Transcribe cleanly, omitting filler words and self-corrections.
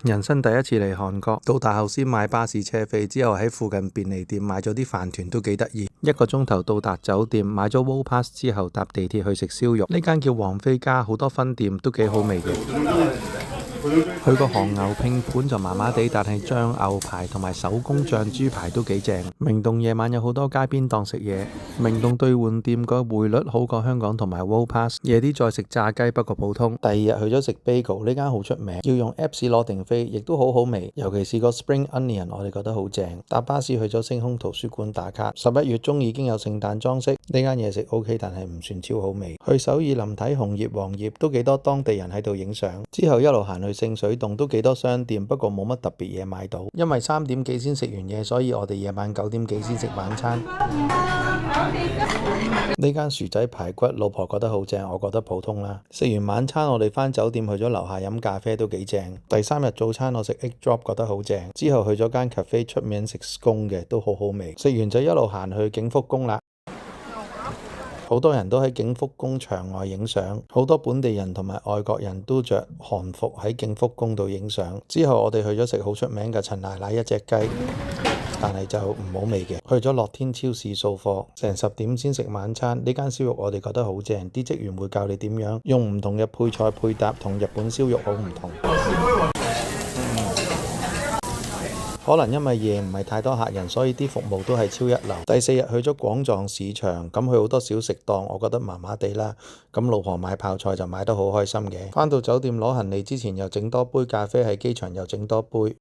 人生第一次嚟韓國，到大後先買巴士車飛，之後喺附近便利店買咗啲飯團都幾得意。1個鐘頭到達酒店，買咗 World Pass 之後搭地鐵去食燒肉。呢間叫王妃家，好多分店都幾好味嘅。佢個韓牛拼盤就麻麻地，但係醬牛排同埋手工醬豬排都幾正。明洞夜晚有好多街邊檔食嘢，明洞兌換店個匯率好過香港同埋 World Pass。夜啲再食炸雞，不過普通。第二日去咗食 Bagel， 呢間好出名，要用 Apps 攞定飛，亦都好好味。尤其是個 Spring Onion， 我哋覺得好正。搭巴士去咗星空圖書館打卡。11月中已經有聖誕裝飾，呢間嘢食 OK， 但係唔算超好味。去首爾林睇紅葉黃葉，都幾多當地人喺度影相。之後一路行去聖水洞，都幾多商店，不過冇乜特別嘢買到。因為3點幾先食完嘢，所以我哋夜晚9點幾先食晚餐。呢間薯仔排骨，老婆覺得好正，我覺得普通啦。食完晚餐，我哋返酒店去咗樓下飲咖啡都幾正。第3日早餐我食 egg drop 覺得好正，之後去咗間 cafe 出名食 scone 嘅，都好好味。食完就一路行去景福宮啦。好多人都喺景福宮牆外影相，好多本地人同埋外國人都着韓服喺景福宮度影相。之後我哋去咗食好出名嘅陳奶奶一隻雞，但係就唔好味嘅。去咗樂天超市掃貨，成10點先食晚餐。呢間燒肉我哋覺得好正，啲職員會教你點樣用唔同嘅配菜配搭，同日本燒肉好唔同。可能因為夜唔係太多客人，所以啲服務都係超一流。第4日去咗廣藏市場，咁去好多小食檔，我覺得麻麻地啦。咁老婆買泡菜就買得好開心嘅。返到酒店攞行李之前又整多杯咖啡，喺機場又整多杯。